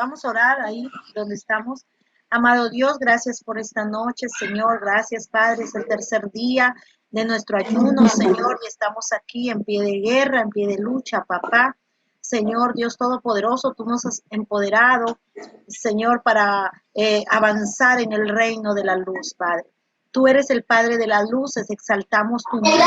Vamos a orar ahí donde estamos. Amado Dios, gracias por esta noche, Señor. Gracias, Padre. Es el tercer día de nuestro ayuno, Señor, y estamos aquí en pie de guerra, en pie de lucha, papá. Señor Dios Todopoderoso, tú nos has empoderado, Señor, para avanzar en el reino de la luz, Padre. Tú eres el Padre de las luces, exaltamos tu nombre.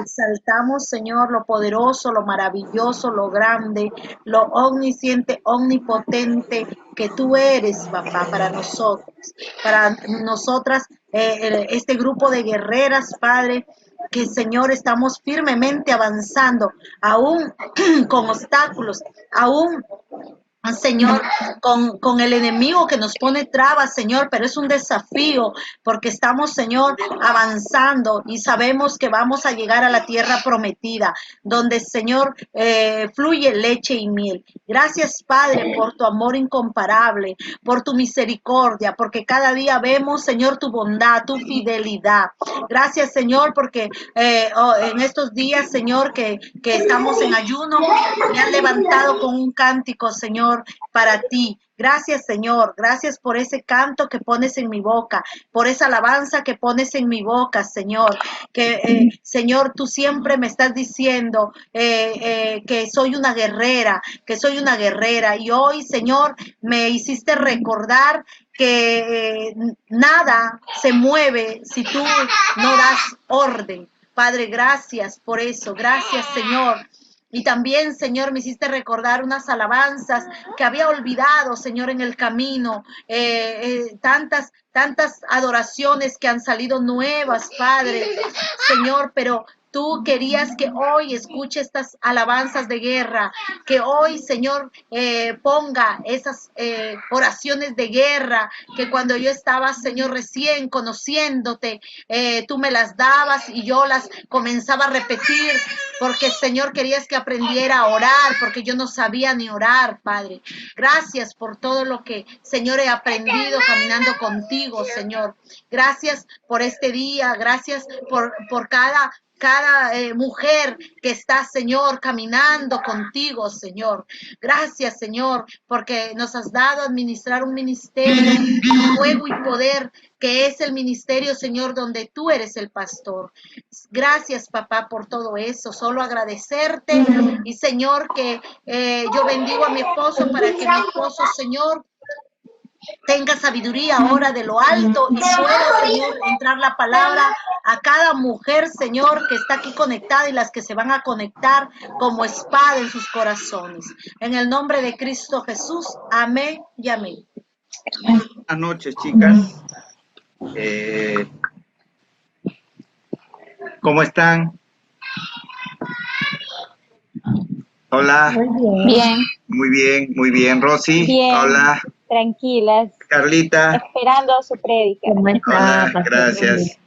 Exaltamos, Señor, lo poderoso, lo maravilloso, lo grande, lo omnisciente, omnipotente que tú eres, papá, para nosotros, para nosotras, este grupo de guerreras, Padre, que, Señor, estamos firmemente avanzando, aún con obstáculos, aún, Señor, con el enemigo que nos pone trabas, Señor, pero es un desafío porque estamos, Señor, avanzando y sabemos que vamos a llegar a la tierra prometida, donde, Señor, fluye leche y miel. Gracias, Padre, por tu amor incomparable, por tu misericordia, porque cada día vemos, Señor, tu bondad, tu fidelidad. Gracias, Señor, porque en estos días, Señor, que estamos en ayuno, me han levantado con un cántico, Señor, para ti. Gracias, Señor. Gracias por ese canto que pones en mi boca, por esa alabanza que pones en mi boca, Señor. Que, Señor, tú siempre me estás diciendo que soy una guerrera, que soy una guerrera. Y hoy, Señor, me hiciste recordar que nada se mueve si tú no das orden. Padre, gracias por eso. Gracias, Señor. Y también, Señor, me hiciste recordar unas alabanzas que había olvidado, Señor, en el camino. Tantas adoraciones que han salido nuevas, Padre. Señor, pero tú querías que hoy escuche estas alabanzas de guerra, que hoy, Señor, ponga esas oraciones de guerra, que cuando yo estaba, Señor, recién conociéndote, tú me las dabas y yo las comenzaba a repetir, porque, Señor, querías que aprendiera a orar, porque yo no sabía ni orar, Padre. Gracias por todo lo que, Señor, he aprendido caminando contigo, Señor. Gracias por este día, gracias por cada mujer que está, Señor, caminando contigo, Señor. Gracias, Señor, porque nos has dado a administrar un ministerio, fuego y poder, que es el ministerio, Señor, donde tú eres el pastor. Gracias, papá, por todo eso. Solo agradecerte y, Señor, que yo bendigo a mi esposo para que mi esposo, Señor, tenga sabiduría ahora de lo alto y pueda, Señor, entrar la palabra a cada mujer, Señor, que está aquí conectada y las que se van a conectar como espada en sus corazones. En el nombre de Cristo Jesús, amén y amén. Buenas noches, chicas. ¿Cómo están? Hola. Muy bien. Muy bien, muy bien. Rosy. Bien. Hola. Tranquilas. Carlita. Esperando su prédica. Hola, gracias.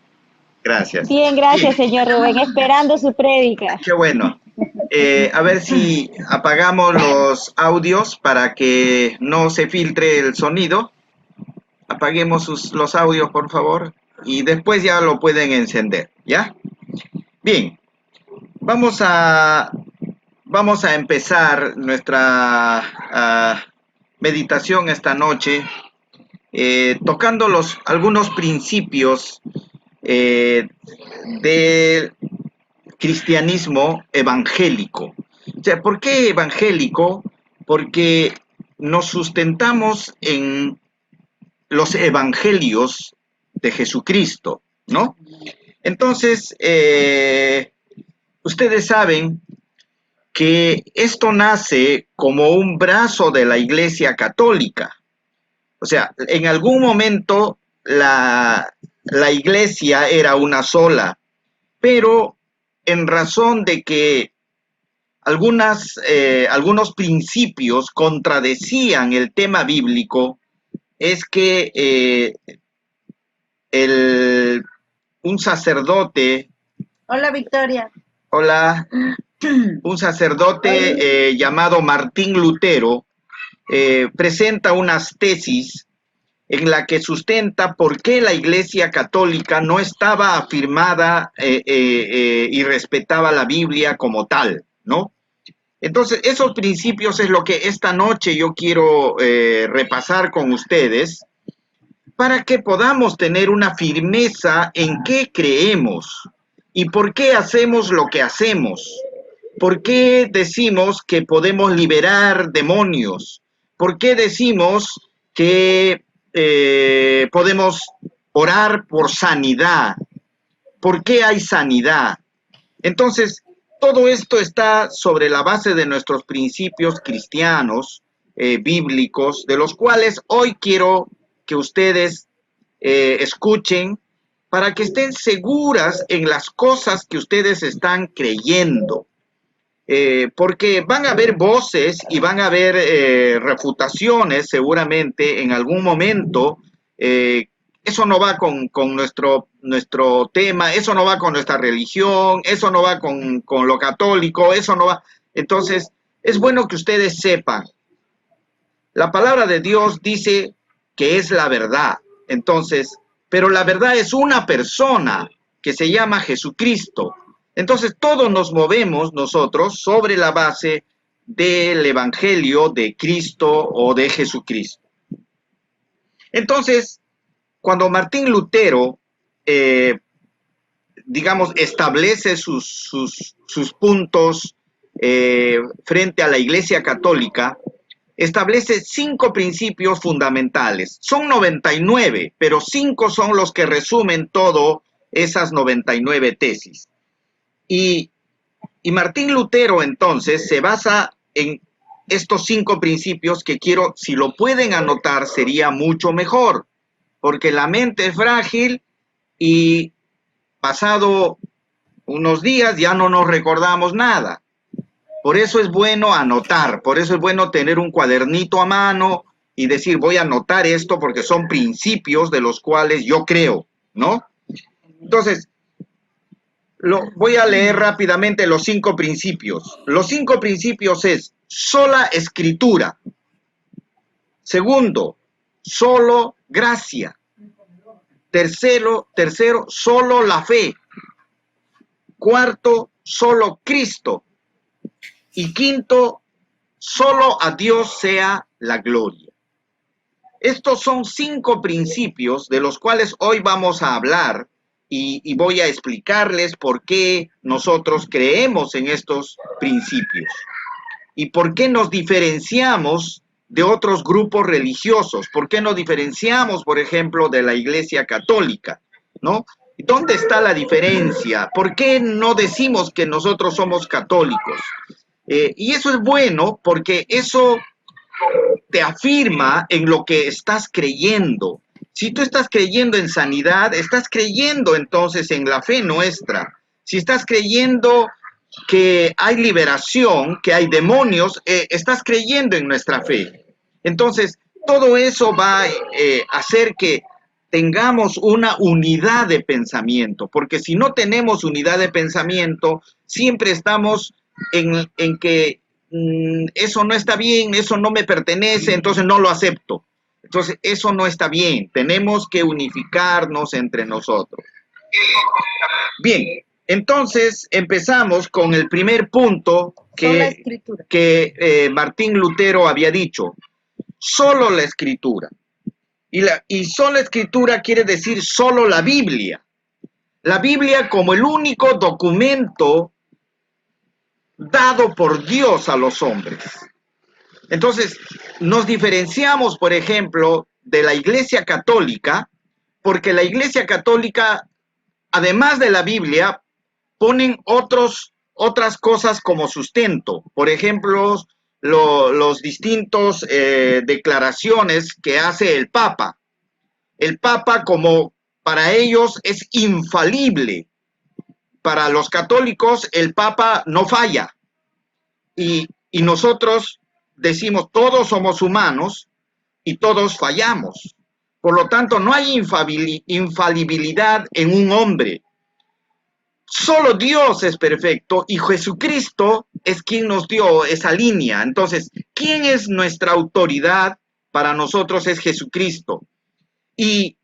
Gracias. Bien, gracias, señor Rubén. Esperando su prédica. Qué bueno. A ver si apagamos los audios para que no se filtre el sonido. Apaguemos los audios, por favor, y después ya lo pueden encender, ¿ya? Bien, vamos a empezar nuestra meditación esta noche tocando algunos principios del cristianismo evangélico. O sea, ¿por qué evangélico? Porque nos sustentamos en los evangelios de Jesucristo, ¿no? Entonces, ustedes saben que esto nace como un brazo de la Iglesia Católica. O sea, en algún momento la Iglesia era una sola, pero en razón de que algunos principios contradecían el tema bíblico, es que un sacerdote... Hola, Victoria. Hola. Un sacerdote llamado Martín Lutero presenta unas tesis en la que sustenta por qué la Iglesia Católica no estaba afirmada y respetaba la Biblia como tal, ¿no? Entonces, esos principios es lo que esta noche yo quiero repasar con ustedes para que podamos tener una firmeza en qué creemos y por qué hacemos lo que hacemos. ¿Por qué decimos que podemos liberar demonios? ¿Por qué decimos que podemos orar por sanidad? ¿Por qué hay sanidad? Entonces, todo esto está sobre la base de nuestros principios cristianos, bíblicos, de los cuales hoy quiero que ustedes escuchen para que estén seguras en las cosas que ustedes están creyendo. Porque van a haber voces y van a haber refutaciones seguramente en algún momento. Eso no va con nuestro tema, eso no va con nuestra religión, eso no va con lo católico, eso no va. Entonces, es bueno que ustedes sepan. La palabra de Dios dice que es la verdad. Entonces, pero la verdad es una persona que se llama Jesucristo. Entonces, todos nos movemos nosotros sobre la base del Evangelio de Cristo o de Jesucristo. Entonces, cuando Martín Lutero, digamos, establece sus puntos frente a la Iglesia Católica, establece 5 principios fundamentales. Son 99, pero 5 son los que resumen todo esas 99 tesis. Y Martín Lutero entonces se basa en estos 5 principios que quiero, si lo pueden anotar, sería mucho mejor, porque la mente es frágil y pasado unos días ya no nos recordamos nada. Por eso es bueno anotar, por eso es bueno tener un cuadernito a mano y decir, voy a anotar esto porque son principios de los cuales yo creo, ¿no? Entonces, voy a leer rápidamente los 5 principios. Los 5 principios es sola escritura. Segundo, solo gracia. Tercero, solo la fe. Cuarto, solo Cristo. Y quinto, solo a Dios sea la gloria. Estos son 5 principios de los cuales hoy vamos a hablar y voy a explicarles por qué nosotros creemos en estos principios y por qué nos diferenciamos de otros grupos religiosos, por qué nos diferenciamos, por ejemplo, de la Iglesia Católica, ¿no? ¿Dónde está la diferencia? ¿Por qué no decimos que nosotros somos católicos? Y eso es bueno porque eso te afirma en lo que estás creyendo. Si tú estás creyendo en sanidad, estás creyendo entonces en la fe nuestra. Si estás creyendo que hay liberación, que hay demonios, estás creyendo en nuestra fe. Entonces, todo eso va a hacer que tengamos una unidad de pensamiento, porque si no tenemos unidad de pensamiento, siempre estamos en que eso no está bien, eso no me pertenece, entonces no lo acepto. Entonces, eso no está bien. Tenemos que unificarnos entre nosotros. Bien, entonces empezamos con el primer punto que Martín Lutero había dicho. Solo la escritura. Y sola escritura quiere decir solo la Biblia. La Biblia como el único documento dado por Dios a los hombres. Entonces, nos diferenciamos, por ejemplo, de la Iglesia Católica, porque la Iglesia Católica, además de la Biblia, ponen otras cosas como sustento. Por ejemplo, los distintos declaraciones que hace el Papa. El Papa, como para ellos, es infalible. Para los católicos, el Papa no falla. Y nosotros decimos, todos somos humanos y todos fallamos. Por lo tanto, no hay infalibilidad en un hombre. Solo Dios es perfecto y Jesucristo es quien nos dio esa línea. Entonces, ¿quién es nuestra autoridad? Para nosotros es Jesucristo. Y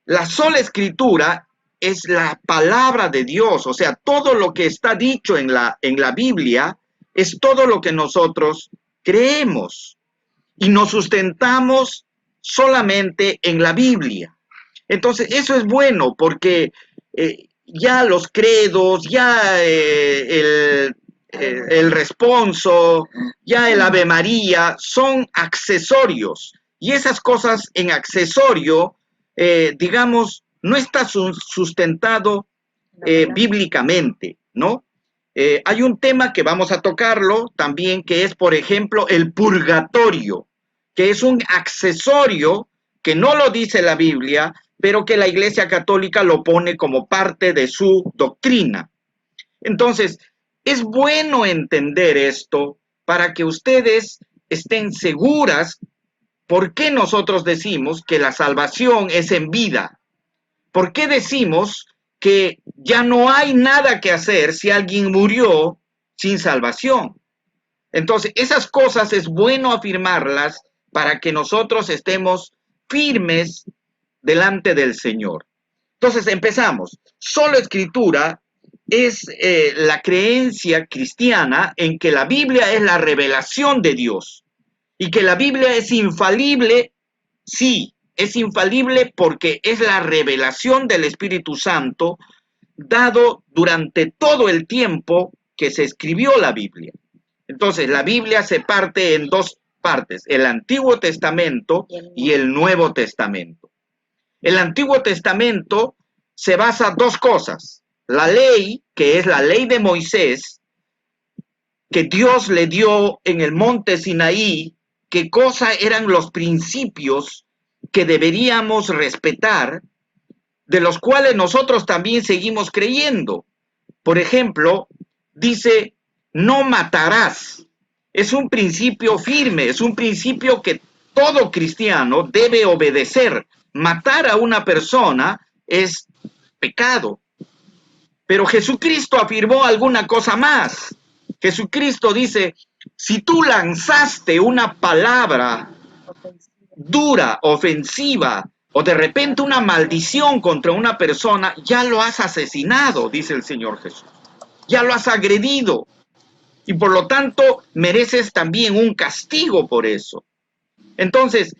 la sola escritura es la palabra de Dios. O sea, todo lo que está dicho en la Biblia es todo lo que nosotros creemos y nos sustentamos solamente en la Biblia. Entonces, eso es bueno porque ya los credos, ya el responso, ya el Ave María son accesorios. Y esas cosas en accesorio, digamos, no está sustentado bíblicamente, ¿no? Hay un tema que vamos a tocarlo también, que es, por ejemplo, el purgatorio, que es un accesorio que no lo dice la Biblia, pero que la Iglesia Católica lo pone como parte de su doctrina. Entonces, es bueno entender esto para que ustedes estén seguras por qué nosotros decimos que la salvación es en vida. ¿Por qué decimos que ya no hay nada que hacer si alguien murió sin salvación? Entonces, esas cosas es bueno afirmarlas para que nosotros estemos firmes delante del Señor. Entonces, empezamos. Solo Escritura es la creencia cristiana en que la Biblia es la revelación de Dios y que la Biblia es infalible, sí, es infalible porque es la revelación del Espíritu Santo dado durante todo el tiempo que se escribió la Biblia. Entonces, la Biblia se parte en dos partes, el Antiguo Testamento y el Nuevo Testamento. El Antiguo Testamento se basa en dos cosas. La ley, que es la ley de Moisés, que Dios le dio en el monte Sinaí, qué cosa eran los principios que deberíamos respetar, de los cuales nosotros también seguimos creyendo. Por ejemplo, dice, no matarás. Es un principio firme, es un principio que todo cristiano debe obedecer. Matar a una persona es pecado. Pero Jesucristo afirmó alguna cosa más. Jesucristo dice, si tú lanzaste una palabra dura, ofensiva, o de repente una maldición contra una persona, ya lo has asesinado, dice el Señor Jesús. Ya lo has agredido. Y por lo tanto, mereces también un castigo por eso. Entonces,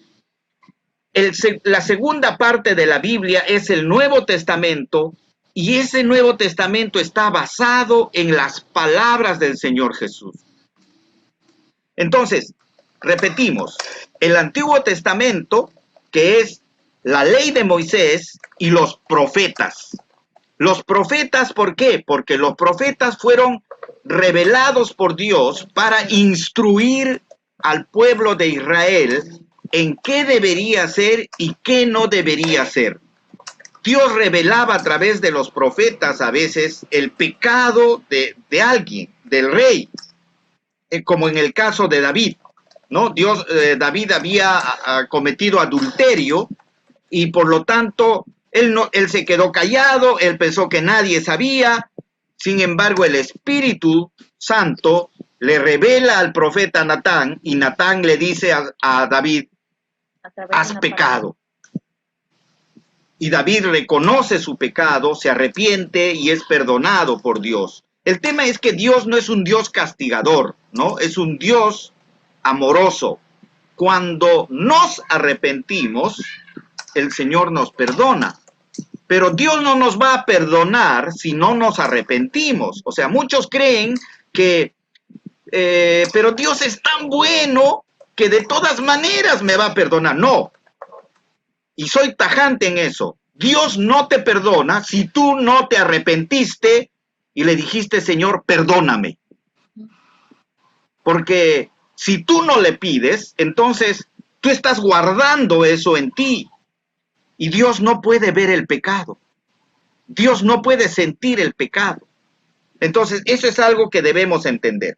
la segunda parte de la Biblia es el Nuevo Testamento, y ese Nuevo Testamento está basado en las palabras del Señor Jesús. Entonces, repetimos, el Antiguo Testamento, que es la ley de Moisés y los profetas. Los profetas, ¿por qué? Porque los profetas fueron revelados por Dios para instruir al pueblo de Israel en qué debería ser y qué no debería ser. Dios revelaba a través de los profetas a veces el pecado de alguien, del rey, como en el caso de David, ¿no? David había cometido adulterio y por lo tanto él se quedó callado, él pensó que nadie sabía. Sin embargo, el Espíritu Santo le revela al profeta Natán y Natán le dice a David, has pecado. Y David reconoce su pecado, se arrepiente y es perdonado por Dios. El tema es que Dios no es un Dios castigador, ¿no? Es un Dios amoroso. Cuando nos arrepentimos, el Señor nos perdona. Pero Dios no nos va a perdonar si no nos arrepentimos. O sea, muchos creen que, pero Dios es tan bueno que de todas maneras me va a perdonar. No. Y soy tajante en eso. Dios no te perdona si tú no te arrepentiste y le dijiste, Señor, perdóname. Porque si tú no le pides, entonces tú estás guardando eso en ti. Y Dios no puede ver el pecado. Dios no puede sentir el pecado. Entonces, eso es algo que debemos entender.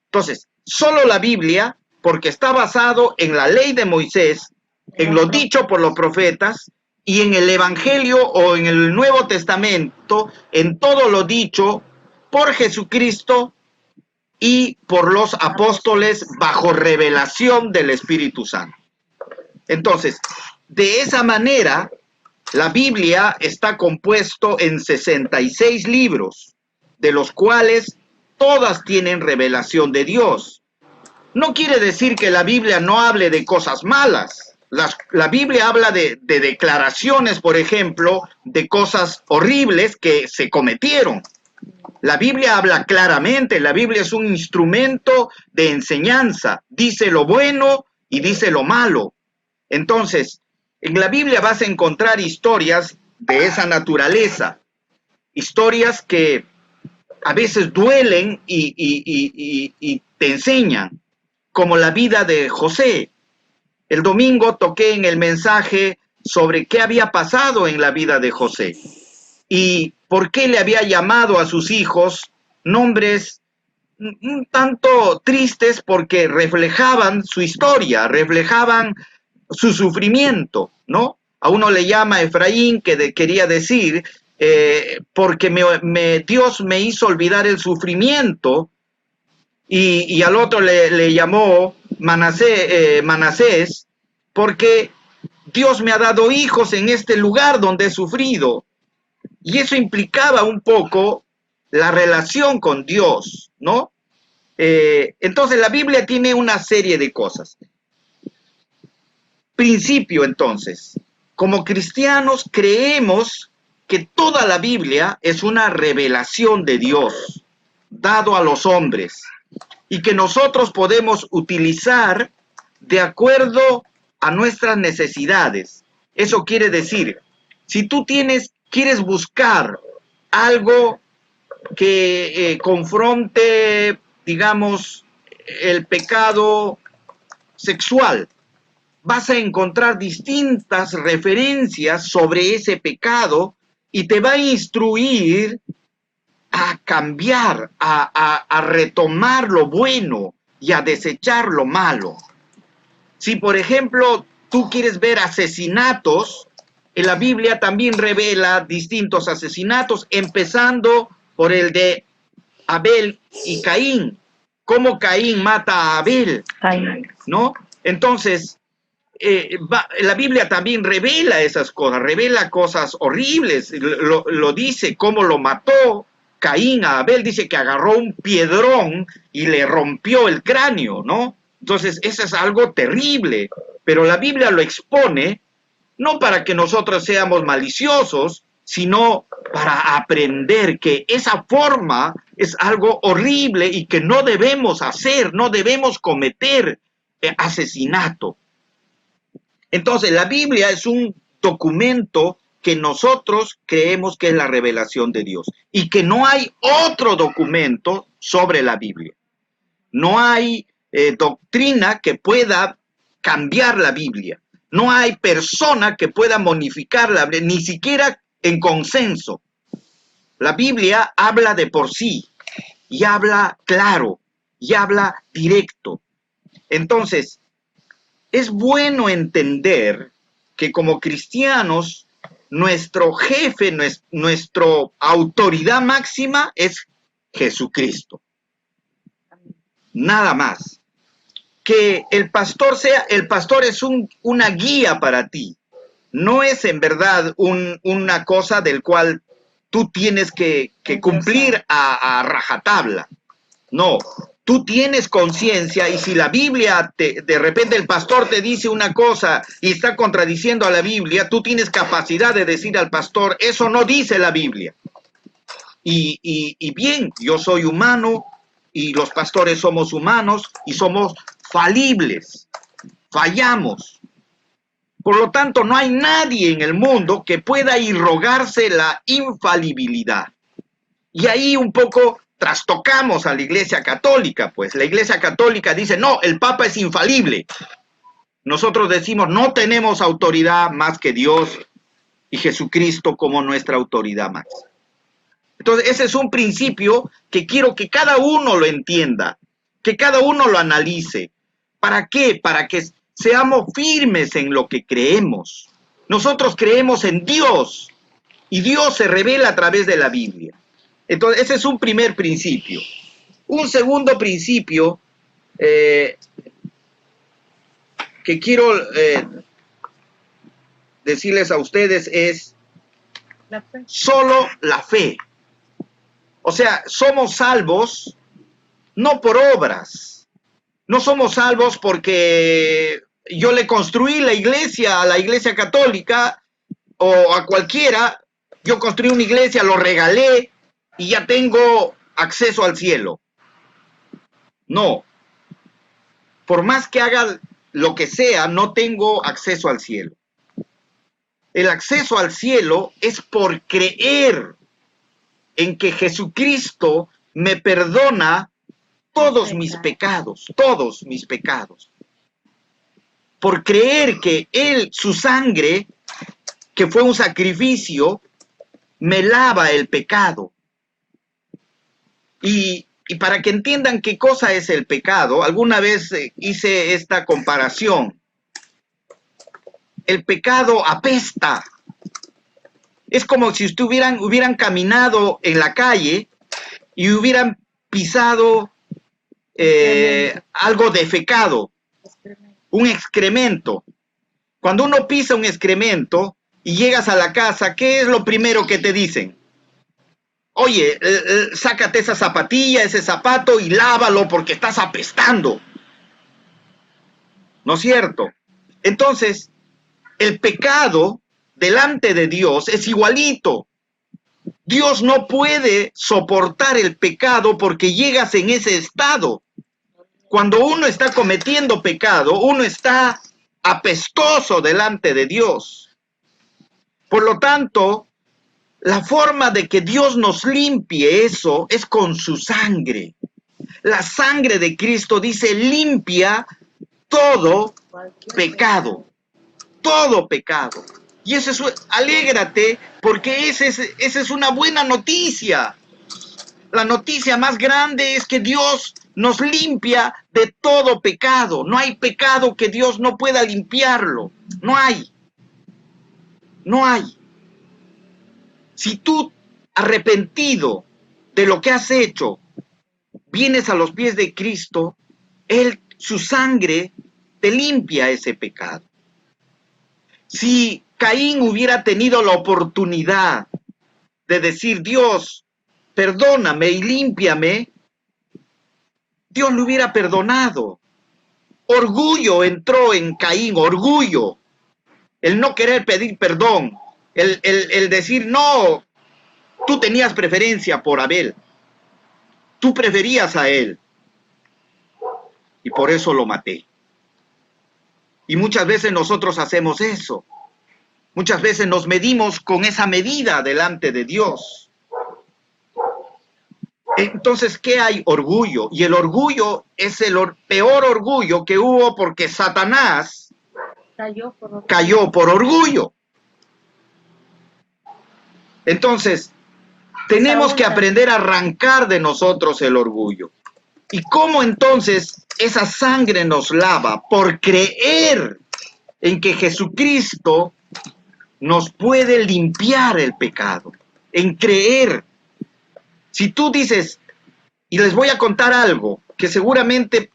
Entonces, solo la Biblia, porque está basado en la ley de Moisés, en lo dicho por los profetas, y en el Evangelio o en el Nuevo Testamento, en todo lo dicho por Jesucristo y por los apóstoles bajo revelación del Espíritu Santo. Entonces, de esa manera, la Biblia está compuesto en 66 libros, de los cuales todas tienen revelación de Dios. No quiere decir que la Biblia no hable de cosas malas. La Biblia habla de declaraciones, por ejemplo, de cosas horribles que se cometieron. La Biblia habla claramente, la Biblia es un instrumento de enseñanza, dice lo bueno y dice lo malo. Entonces, en la Biblia vas a encontrar historias de esa naturaleza, historias que a veces duelen y te enseñan, como la vida de José. El domingo toqué en el mensaje sobre qué había pasado en la vida de José y por qué le había llamado a sus hijos nombres un tanto tristes porque reflejaban su historia, reflejaban su sufrimiento, ¿no? A uno le llama Efraín, que quería decir, porque Dios me hizo olvidar el sufrimiento, y al otro le llamó Manasés, porque Dios me ha dado hijos en este lugar donde he sufrido. Y eso implicaba un poco la relación con Dios, ¿no? Entonces la Biblia tiene una serie de cosas. Principio, entonces, como cristianos creemos que toda la Biblia es una revelación de Dios dado a los hombres y que nosotros podemos utilizar de acuerdo a nuestras necesidades. Eso quiere decir, si tú quieres buscar algo que confronte, digamos, el pecado sexual, vas a encontrar distintas referencias sobre ese pecado y te va a instruir a cambiar, a retomar lo bueno y a desechar lo malo. Si, por ejemplo, tú quieres ver asesinatos, en la Biblia también revela distintos asesinatos, empezando por el de Abel y Caín, cómo Caín mata a Abel, ¿no? Entonces, la Biblia también revela esas cosas, revela cosas horribles, lo dice, cómo lo mató Caín a Abel, dice que agarró un piedrón y le rompió el cráneo, ¿no? Entonces, eso es algo terrible, pero la Biblia lo expone no para que nosotros seamos maliciosos, sino para aprender que esa forma es algo horrible y que no debemos hacer, no debemos cometer asesinato. Entonces, la Biblia es un documento que nosotros creemos que es la revelación de Dios y que no hay otro documento sobre la Biblia. No hay doctrina que pueda cambiar la Biblia. No hay persona que pueda modificar la Biblia, ni siquiera en consenso. La Biblia habla de por sí y habla claro y habla directo. Entonces, es bueno entender que como cristianos, nuestro jefe, nuestra autoridad máxima es Jesucristo. Nada más. Que el pastor es una guía para ti. No es en verdad una cosa del cual tú tienes que cumplir a rajatabla. No, tú tienes conciencia y si la Biblia, de repente el pastor te dice una cosa y está contradiciendo a la Biblia, tú tienes capacidad de decir al pastor, eso no dice la Biblia. Y bien, yo soy humano y los pastores somos humanos y somos falibles, fallamos. Por lo tanto, no hay nadie en el mundo que pueda irrogarse la infalibilidad. Y ahí un poco trastocamos a la Iglesia Católica, pues la Iglesia Católica dice, no, el Papa es infalible. Nosotros decimos, no tenemos autoridad más que Dios y Jesucristo como nuestra autoridad máxima. Entonces, ese es un principio que quiero que cada uno lo entienda, que cada uno lo analice. ¿Para qué? Para que seamos firmes en lo que creemos. Nosotros creemos en Dios y Dios se revela a través de la Biblia. Entonces, ese es un primer principio. Un segundo principio que quiero decirles a ustedes es solo la fe. O sea, somos salvos no por obras. No somos salvos porque yo le construí la iglesia a la iglesia católica o a cualquiera. Yo construí una iglesia, lo regalé y ya tengo acceso al cielo. No. Por más que haga lo que sea, no tengo acceso al cielo. El acceso al cielo es por creer en que Jesucristo me perdona todos mis pecados, todos mis pecados. Por creer que Él, su sangre, que fue un sacrificio, me lava el pecado. Y para que entiendan qué cosa es el pecado, alguna vez hice esta comparación. El pecado apesta. Es como si hubieran caminado en la calle y hubieran pisado algo defecado, un excremento. Cuando uno pisa un excremento y llegas a la casa, ¿qué es lo primero que te dicen? Oye, sácate esa zapatilla, ese zapato y lávalo porque estás apestando. ¿No es cierto? Entonces, el pecado delante de Dios es igualito. Dios no puede soportar el pecado porque llegas en ese estado. Cuando uno está cometiendo pecado, uno está apestoso delante de Dios. Por lo tanto, la forma de que Dios nos limpie eso es con su sangre. La sangre de Cristo dice limpia todo pecado. Todo pecado. Y eso es, alégrate, porque esa es una buena noticia. La noticia más grande es que Dios nos limpia de todo pecado. No hay pecado que Dios no pueda limpiarlo. No hay. No hay. Si tú, arrepentido de lo que has hecho, vienes a los pies de Cristo, Él, su sangre, te limpia ese pecado. Si Caín hubiera tenido la oportunidad de decir, Dios, perdóname y límpiame, Dios le hubiera perdonado. Orgullo entró en Caín, orgullo. El no querer pedir perdón, el decir, no, tú tenías preferencia por Abel. Tú preferías a él. Y por eso lo maté. Y muchas veces nosotros hacemos eso. Muchas veces nos medimos con esa medida delante de Dios. Entonces, ¿qué hay? Orgullo. Y el orgullo es el peor orgullo que hubo porque Satanás cayó por orgullo. Entonces, tenemos que aprender a arrancar de nosotros el orgullo. ¿Y cómo entonces esa sangre nos lava? Por creer en que Jesucristo nos puede limpiar el pecado. En creer. Si tú dices, y les voy a contar algo, que seguramente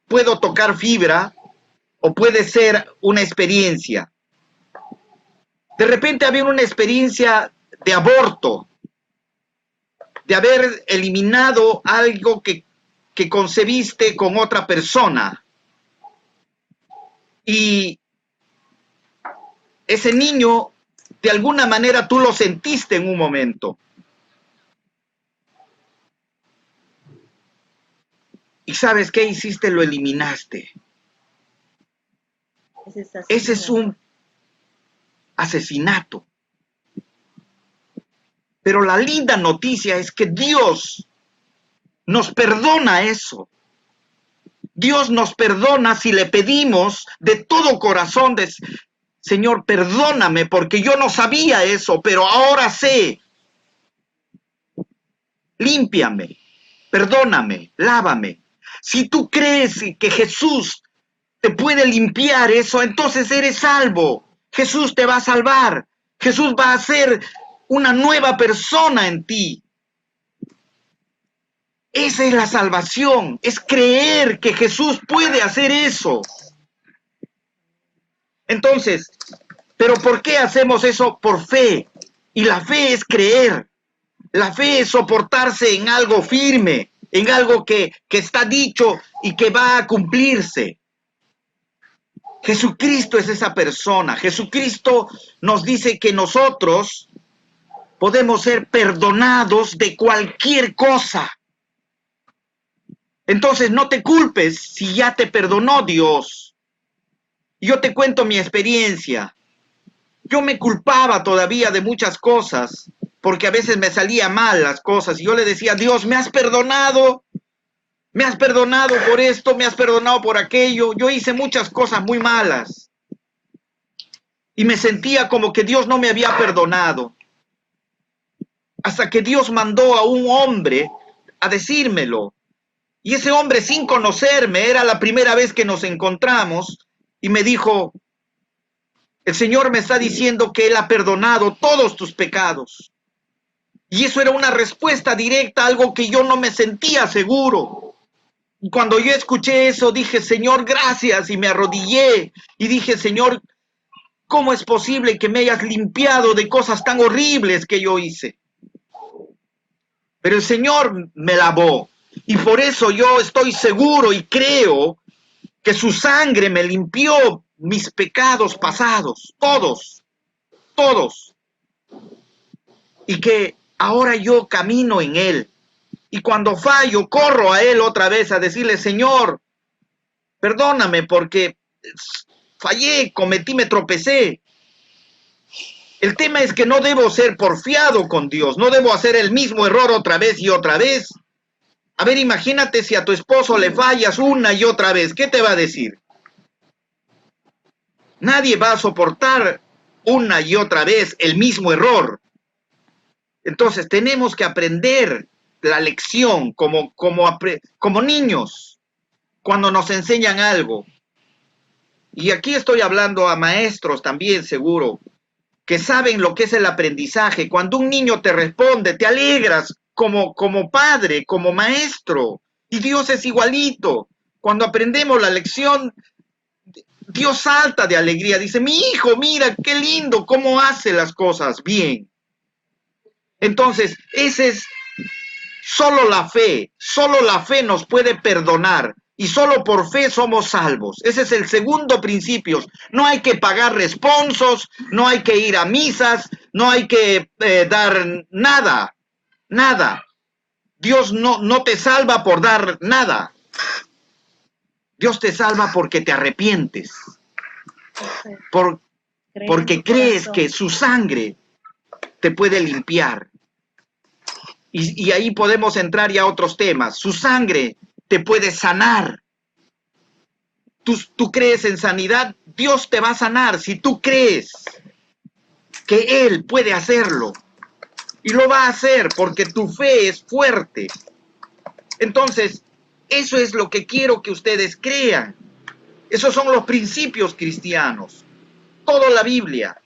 puedo tocar fibra o puede ser una experiencia. De repente había una experiencia de aborto, de haber eliminado algo que concebiste con otra persona. Y ese niño, de alguna manera tú lo sentiste en un momento. ¿Y sabes qué hiciste? Lo eliminaste. Ese es un asesinato. Pero la linda noticia es que Dios nos perdona eso. Dios nos perdona si le pedimos de todo corazón, Señor, perdóname porque yo no sabía eso, pero ahora sé. Límpiame, perdóname, lávame. Si tú crees que Jesús te puede limpiar eso, entonces eres salvo. Jesús te va a salvar. Jesús va a hacer una nueva persona en ti. Esa es la salvación, es creer que Jesús puede hacer eso. Entonces, ¿pero por qué hacemos eso? Por fe. Y la fe es creer. La fe es soportarse en algo firme. en algo que está dicho y que va a cumplirse. Jesucristo es esa persona. Jesucristo nos dice que nosotros podemos ser perdonados de cualquier cosa. Entonces no te culpes si ya te perdonó Dios. Yo te cuento mi experiencia. Yo me culpaba todavía de muchas cosas, porque a veces me salía mal las cosas. Y yo le decía, Dios, me has perdonado por esto, me has perdonado por aquello. Yo hice muchas cosas muy malas. Y me sentía como que Dios no me había perdonado. Hasta que Dios mandó a un hombre a decírmelo. Y ese hombre, sin conocerme, era la primera vez que nos encontramos, y me dijo, el Señor me está diciendo que Él ha perdonado todos tus pecados. Y eso era una respuesta directa a algo que yo no me sentía seguro. Y cuando yo escuché eso, dije, Señor, gracias, y me arrodillé, y dije, Señor, ¿cómo es posible que me hayas limpiado de cosas tan horribles que yo hice? Pero el Señor me lavó. Y por eso yo estoy seguro y creo que su sangre me limpió mis pecados pasados, todos, todos. Y que ahora yo camino en Él. Y cuando fallo, corro a Él otra vez a decirle, Señor, perdóname porque fallé, me tropecé. El tema es que no debo ser porfiado con Dios, no debo hacer el mismo error otra vez y otra vez. A ver, imagínate si a tu esposo le fallas una y otra vez, ¿qué te va a decir? Nadie va a soportar una y otra vez el mismo error. Entonces tenemos que aprender la lección como niños cuando nos enseñan algo. Y aquí estoy hablando a maestros también, seguro, que saben lo que es el aprendizaje. Cuando un niño te responde, te alegras como padre, como maestro. Y Dios es igualito. Cuando aprendemos la lección, Dios salta de alegría. Dice, mi hijo, mira, qué lindo, cómo hace las cosas bien. Entonces, ese es solo la fe nos puede perdonar. Y solo por fe somos salvos. Ese es el segundo principio. No hay que pagar responsos, no hay que ir a misas, no hay que dar nada, nada. Dios no te salva por dar nada. Dios te salva porque te arrepientes. Porque crees que su sangre te puede limpiar. Y ahí podemos entrar ya a otros temas. Su sangre te puede sanar. Tú crees en sanidad, Dios te va a sanar si tú crees que Él puede hacerlo. Y lo va a hacer porque tu fe es fuerte. Entonces, eso es lo que quiero que ustedes crean. Esos son los principios cristianos. Toda la Biblia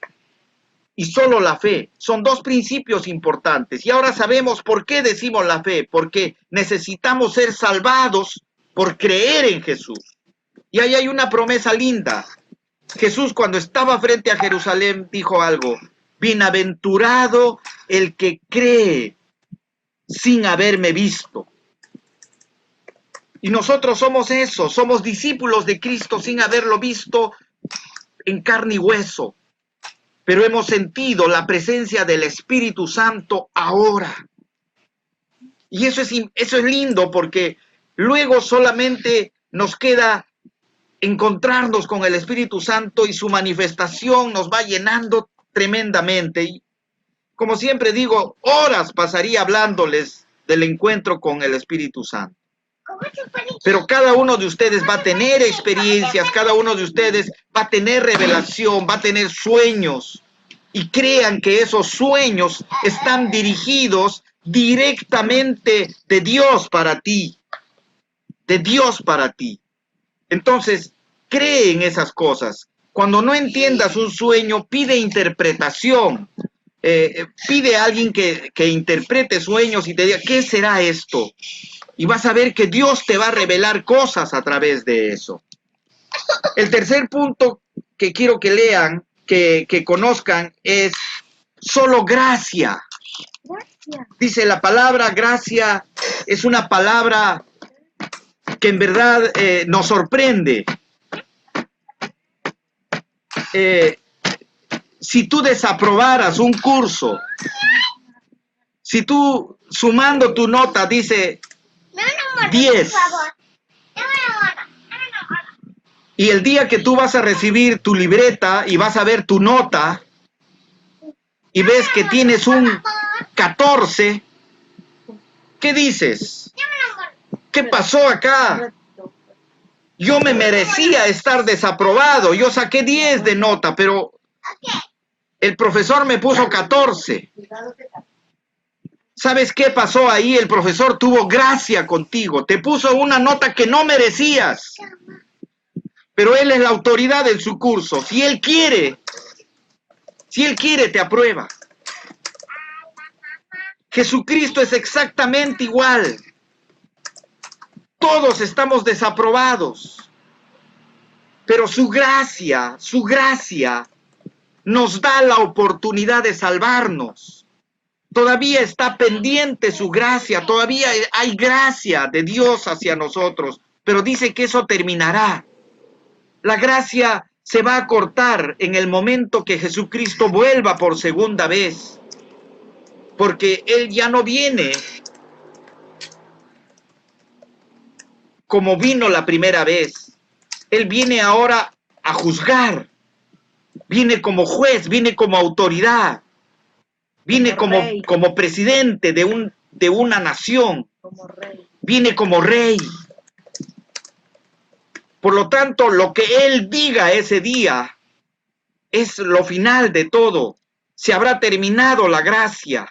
y solo la fe son dos principios importantes. Y ahora sabemos por qué decimos la fe. Porque necesitamos ser salvados por creer en Jesús. Y ahí hay una promesa linda. Jesús, cuando estaba frente a Jerusalén, dijo algo. Bienaventurado el que cree sin haberme visto. Y nosotros somos eso, somos discípulos de Cristo sin haberlo visto en carne y hueso. Pero hemos sentido la presencia del Espíritu Santo ahora. Y eso es lindo porque luego solamente nos queda encontrarnos con el Espíritu Santo y su manifestación nos va llenando tremendamente. Y como siempre digo, horas pasaría hablándoles del encuentro con el Espíritu Santo. Pero cada uno de ustedes va a tener experiencias, cada uno de ustedes va a tener revelación, va a tener sueños. Y crean que esos sueños están dirigidos directamente de Dios para ti. De Dios para ti. Entonces, cree en esas cosas. Cuando no entiendas un sueño, pide interpretación. Pide a alguien que interprete sueños y te diga, ¿qué será esto? Y vas a ver que Dios te va a revelar cosas a través de eso. El tercer punto que quiero que lean, que conozcan, es solo gracia. Dice la palabra gracia es una palabra que en verdad nos sorprende. Si tú desaprobaras un curso, si tú sumando tu nota dice 10, y el día que tú vas a recibir tu libreta y vas a ver tu nota y ves que tienes un 14, ¿qué dices? ¿Qué pasó acá? Yo me merecía estar desaprobado, yo saqué 10 de nota, pero el profesor me puso 14. ¿Sabes qué pasó ahí? El profesor tuvo gracia contigo, te puso una nota que no merecías. Pero él es la autoridad en su curso. Si él quiere, te aprueba. Jesucristo es exactamente igual. Todos estamos desaprobados. Pero su gracia nos da la oportunidad de salvarnos. Todavía está pendiente su gracia, todavía hay gracia de Dios hacia nosotros, pero dice que eso terminará. La gracia se va a cortar en el momento que Jesucristo vuelva por segunda vez, porque Él ya no viene como vino la primera vez. Él viene ahora a juzgar, viene como juez, viene como autoridad, viene como presidente de una nación, viene como rey. Por lo tanto, lo que Él diga ese día es lo final de todo. Se habrá terminado la gracia.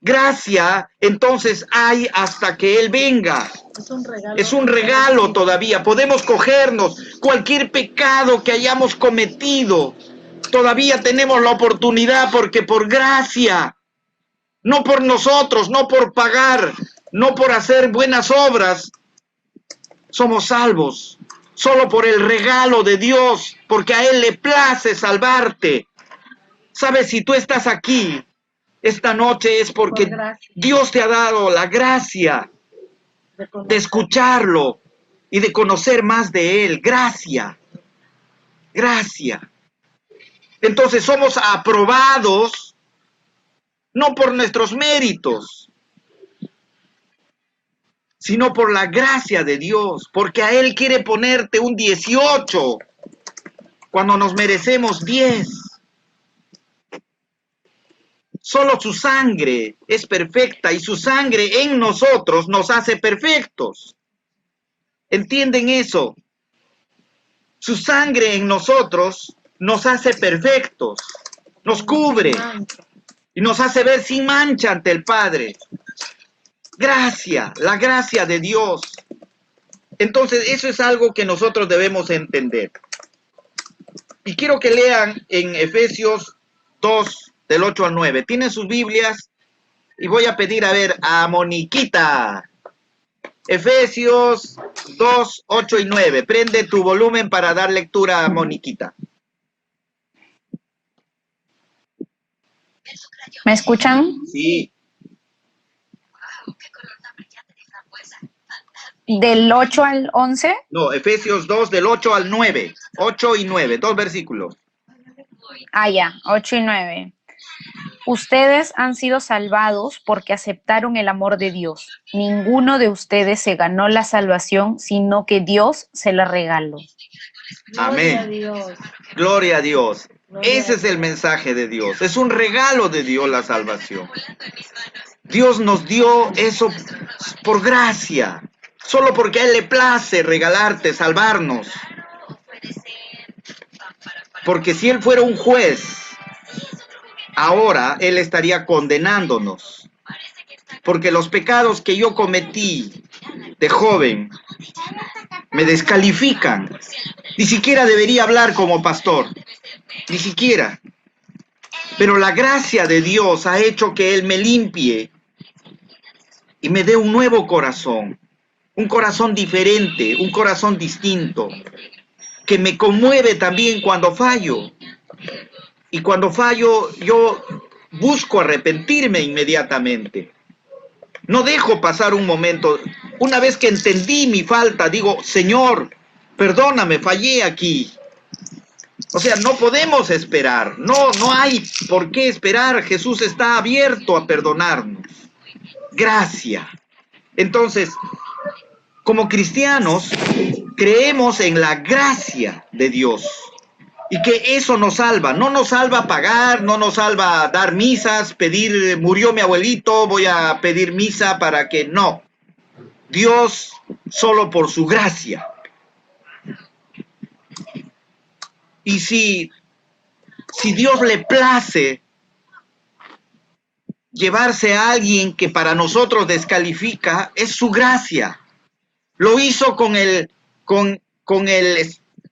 Gracia, entonces, hay hasta que Él venga. Es un regalo todavía. Podemos cogernos cualquier pecado que hayamos cometido. Todavía tenemos la oportunidad porque por gracia, no por nosotros, no por pagar, no por hacer buenas obras, somos salvos. Solo por el regalo de Dios, porque a Él le place salvarte. ¿Sabes? Si tú estás aquí esta noche es porque Dios te ha dado la gracia de escucharlo y de conocer más de Él. Gracia. Entonces somos aprobados no por nuestros méritos, sino por la gracia de Dios, porque a Él quiere ponerte un 18 cuando nos merecemos 10. Solo su sangre es perfecta y su sangre en nosotros nos hace perfectos. ¿Entienden eso? Su sangre en nosotros nos hace perfectos, nos cubre y nos hace ver sin mancha ante el Padre. Gracia, la gracia de Dios. Entonces, eso es algo que nosotros debemos entender. Y quiero que lean en Efesios 2, del 8 al 9. Tienen sus Biblias y voy a pedir a Moniquita. Efesios 2, 8 y 9. Prende tu volumen para dar lectura a Moniquita. ¿Me escuchan? Sí. ¿Del 8 al 11? No, Efesios 2, del 8 al 9. 8 y 9, 2 versículos. Ah, ya, 8 y 9. Ustedes han sido salvados porque aceptaron el amor de Dios. Ninguno de ustedes se ganó la salvación, sino que Dios se la regaló. Amén. Gloria a Dios. Ese es el mensaje de Dios. Es un regalo de Dios la salvación. Dios nos dio eso por gracia. Solo porque a Él le place regalarte, salvarnos. Porque si Él fuera un juez, ahora Él estaría condenándonos. Porque los pecados que yo cometí de joven me descalifican. Ni siquiera debería hablar como pastor. Ni siquiera. Pero la gracia de Dios ha hecho que Él me limpie y me dé un nuevo corazón. Un corazón diferente, un corazón distinto. Que me conmueve también cuando fallo. Y cuando fallo, yo busco arrepentirme inmediatamente. No dejo pasar un momento. Una vez que entendí mi falta, digo, Señor, perdóname, fallé aquí. O sea, no podemos esperar. No hay por qué esperar. Jesús está abierto a perdonarnos. Gracia. Entonces, como cristianos, creemos en la gracia de Dios y que eso nos salva. No nos salva pagar, no nos salva dar misas, pedir, murió mi abuelito, voy a pedir misa para que no. Dios solo por su gracia. Y si Dios le place llevarse a alguien que para nosotros descalifica, es su gracia. Lo hizo con el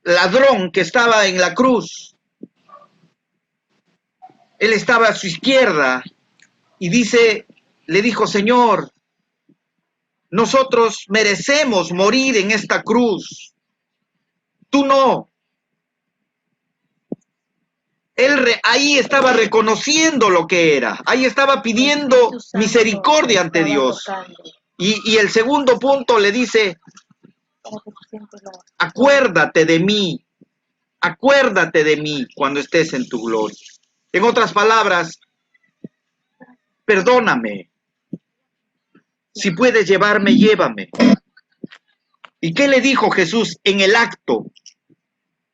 ladrón que estaba en la cruz. Él estaba a su izquierda y le dijo, Señor, nosotros merecemos morir en esta cruz. Tú no. Él ahí estaba reconociendo lo que era. Ahí estaba pidiendo misericordia ante Dios. Y el segundo punto le dice, acuérdate de mí cuando estés en tu gloria. En otras palabras, perdóname. Si puedes llevarme, llévame. ¿Y qué le dijo Jesús en el acto?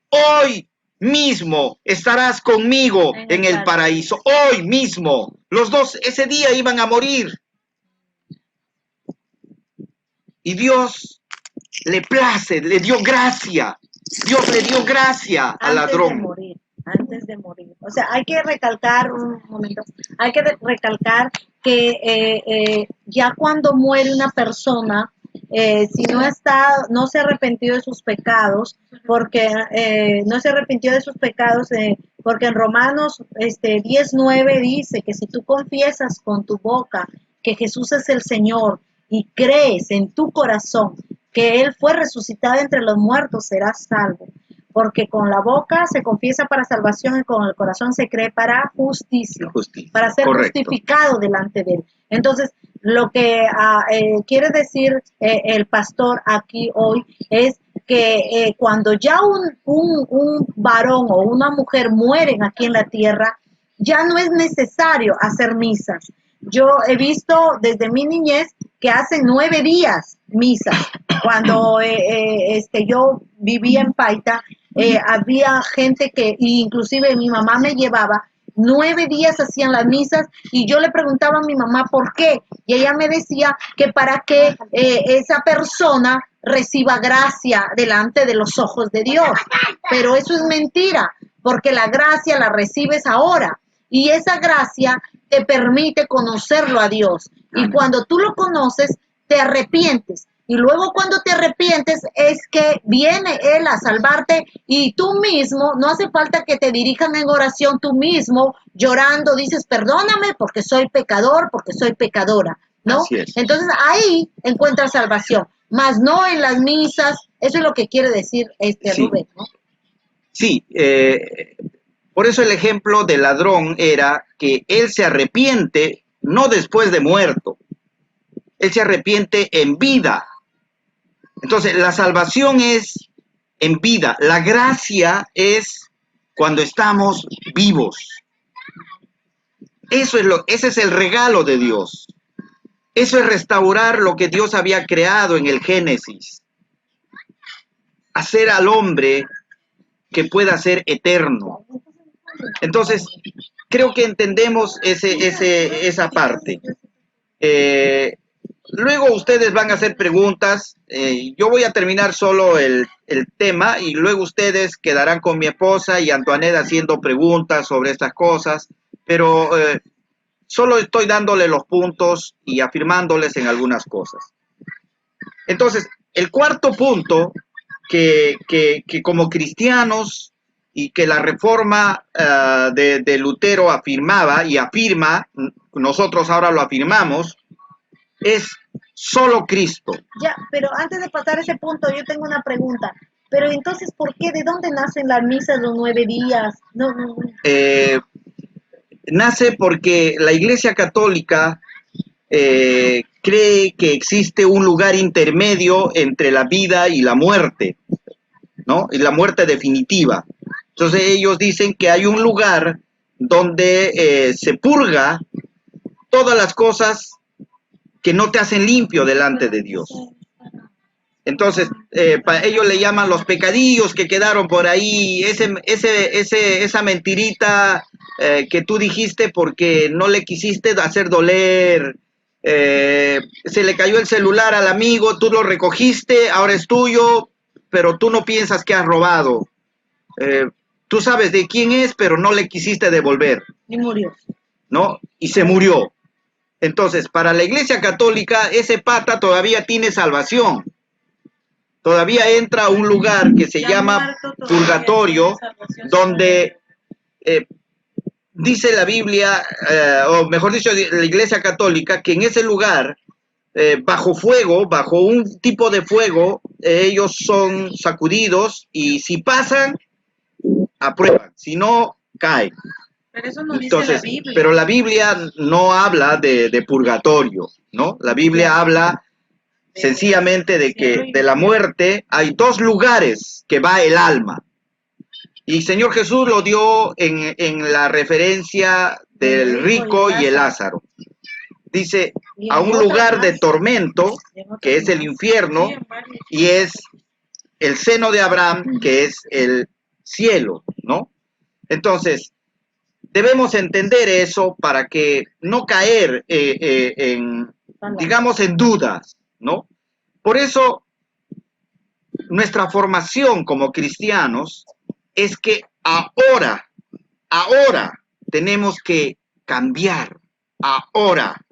Hoy mismo estarás conmigo en el paraíso. Hoy mismo. Los dos ese día iban a morir. Y Dios le place, le dio gracia. Dios le dio gracia al ladrón. Antes de morir. O sea, hay que recalcar, un momento, hay que recalcar que ya cuando muere una persona, si no se arrepintió de sus pecados, porque no se arrepintió de sus pecados, porque en Romanos 10:9 dice que si tú confiesas con tu boca que Jesús es el Señor y crees en tu corazón que Él fue resucitado entre los muertos, serás salvo. Porque con la boca se confiesa para salvación y con el corazón se cree para justicia. Para ser justificado delante de Él. Entonces, lo que quiere decir el pastor aquí hoy es que cuando ya un varón o una mujer mueren aquí en la tierra, ya no es necesario hacer misas. Yo he visto desde mi niñez que hacen 9 días misas. Cuando yo vivía en Paita, había gente que, inclusive mi mamá me llevaba, 9 días hacían las misas y yo le preguntaba a mi mamá por qué. Y ella me decía que para que esa persona reciba gracia delante de los ojos de Dios. Pero eso es mentira, porque la gracia la recibes ahora. Y esa gracia te permite conocerlo a Dios. Y cuando tú lo conoces, te arrepientes. Y luego cuando te arrepientes es que viene Él a salvarte y tú mismo, no hace falta que te dirijan en oración, tú mismo llorando dices, perdóname porque soy pecador, porque soy pecadora, ¿no? Entonces ahí encuentras salvación, más no en las misas. Eso es lo que quiere decir Rubén, ¿no? Sí, por eso el ejemplo del ladrón era que él se arrepiente no después de muerto, él se arrepiente en vida. Entonces, la salvación es en vida, la gracia es cuando estamos vivos. Ese es el regalo de Dios. Eso es restaurar lo que Dios había creado en el Génesis. Hacer al hombre que pueda ser eterno. Entonces, creo que entendemos esa parte. Luego ustedes van a hacer preguntas. Yo voy a terminar solo el tema y luego ustedes quedarán con mi esposa y Antoinette haciendo preguntas sobre estas cosas. Pero solo estoy dándole los puntos y afirmándoles en algunas cosas. Entonces, el cuarto punto que como cristianos y que la reforma de Lutero afirmaba y afirma, nosotros ahora lo afirmamos, es solo Cristo. Ya, pero antes de pasar a ese punto, yo tengo una pregunta. Pero entonces, ¿por qué? ¿De dónde nacen las misas los 9 días? No. nace porque la Iglesia Católica cree que existe un lugar intermedio entre la vida y la muerte, ¿no? Y la muerte definitiva. Entonces ellos dicen que hay un lugar donde se purga todas las cosas que no te hacen limpio delante de Dios. Entonces, ellos le llaman los pecadillos que quedaron por ahí, esa mentirita que tú dijiste porque no le quisiste hacer doler, se le cayó el celular al amigo, tú lo recogiste, ahora es tuyo, pero tú no piensas que has robado. Tú sabes de quién es, pero no le quisiste devolver. Y murió. ¿No? Y se murió. Entonces, para la Iglesia Católica, ese pata todavía tiene salvación. Todavía entra a un lugar que se llama purgatorio, donde dice la Biblia, o mejor dicho, la Iglesia Católica, que en ese lugar, bajo fuego, bajo un tipo de fuego, ellos son sacudidos y si pasan, aprueban, si no, caen. Pero eso no Entonces, dice la Biblia. pero la Biblia no habla de purgatorio, ¿no? La Biblia habla sencillamente de que de la muerte hay dos lugares que va el alma. Y Señor Jesús lo dio en la referencia del rico y el Lázaro. Dice, a un lugar de tormento, que es el infierno, y es el seno de Abraham, que es el cielo, ¿no? Entonces, debemos entender eso para que no caer digamos, en dudas, ¿no? Por eso, nuestra formación como cristianos es que ahora tenemos que cambiar, ahora.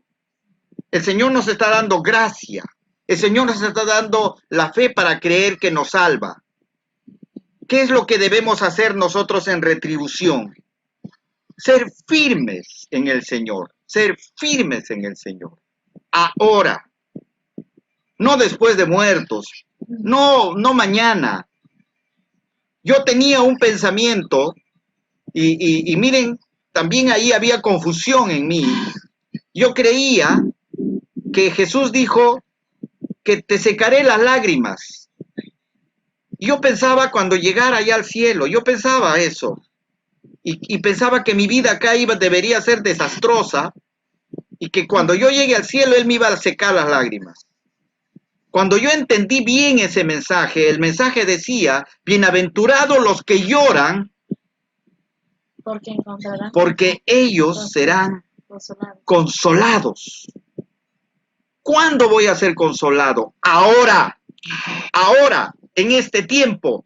El Señor nos está dando gracia, el Señor nos está dando la fe para creer que nos salva. ¿Qué es lo que debemos hacer nosotros en retribución? Ser firmes en el Señor, ser firmes en el Señor. Ahora, no después de muertos, no mañana. Yo tenía un pensamiento y miren, también ahí había confusión en mí. Yo creía que Jesús dijo que te secaré las lágrimas. Yo pensaba cuando llegara allá al cielo, yo pensaba eso. Y pensaba que mi vida acá debería ser desastrosa y que cuando yo llegue al cielo Él me iba a secar las lágrimas. Cuando yo entendí bien ese mensaje, el mensaje decía, bienaventurados los que lloran, porque ellos serán consolados. ¿Cuándo voy a ser consolado? Ahora, en este tiempo.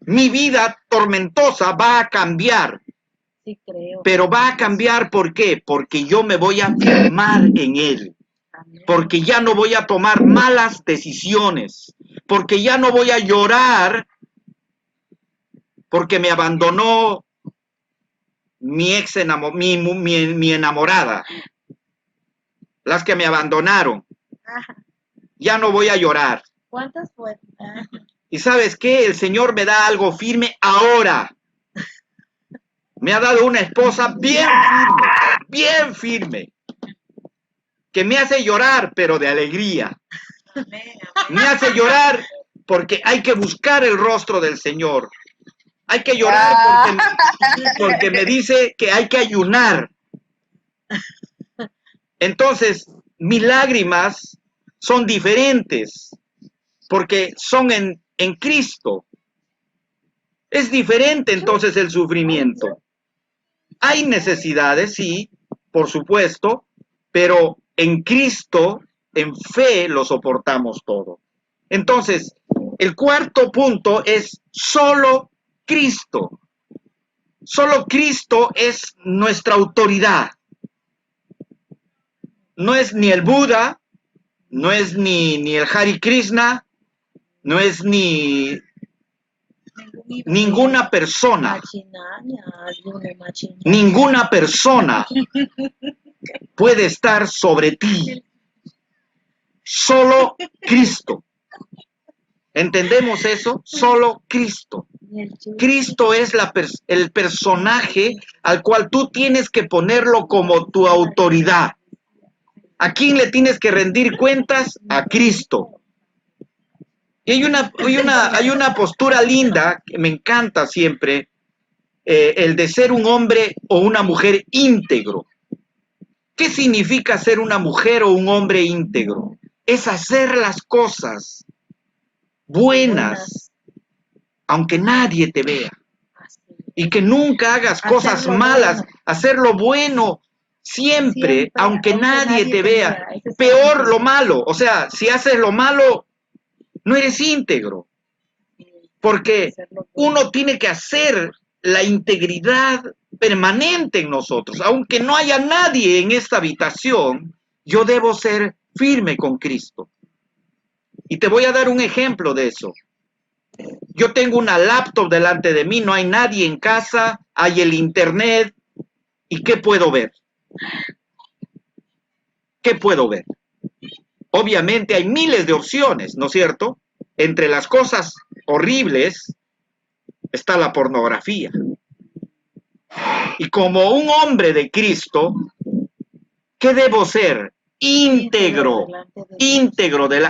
Mi vida tormentosa va a cambiar. Sí, creo. Pero va a cambiar, ¿por qué? Porque yo me voy a firmar en Él. Porque ya no voy a tomar malas decisiones. Porque ya no voy a llorar porque me abandonó mi enamorada. Las que me abandonaron. Ya no voy a llorar. ¿Cuántas fueron? ¿Y sabes qué? El Señor me da algo firme ahora. Me ha dado una esposa bien firme, que me hace llorar, pero de alegría. Me hace llorar porque hay que buscar el rostro del Señor. Hay que llorar porque me dice que hay que ayunar. Entonces, mis lágrimas son diferentes, porque son en Cristo. Es diferente entonces el sufrimiento. Hay necesidades, sí, por supuesto, pero en Cristo, en fe, lo soportamos todo. Entonces, el cuarto punto es solo Cristo. Solo Cristo es nuestra autoridad. No es ni el Buda, no es ni el Hare Krishna, no es ni ninguna persona. Ninguna persona puede estar sobre ti. Solo Cristo. ¿Entendemos eso? Solo Cristo. Cristo es el personaje al cual tú tienes que ponerlo como tu autoridad. ¿A quién le tienes que rendir cuentas? A Cristo. Y hay una postura linda que me encanta siempre, el de ser un hombre o una mujer íntegro. ¿Qué significa ser una mujer o un hombre íntegro? Es hacer las cosas buenas, aunque nadie te vea. Y que nunca hagas cosas malas, hacer lo bueno siempre, aunque nadie te vea. Peor lo malo, o sea, si haces lo malo, no eres íntegro. Porque uno tiene que hacer la integridad permanente en nosotros. Aunque no haya nadie en esta habitación, yo debo ser firme con Cristo. Y te voy a dar un ejemplo de eso. Yo tengo una laptop delante de mí, no hay nadie en casa, hay el internet. ¿Y qué puedo ver? ¿Qué puedo ver? Obviamente hay miles de opciones, ¿no es cierto? Entre las cosas horribles está la pornografía. Y como un hombre de Cristo, ¿qué debo ser? Íntegro,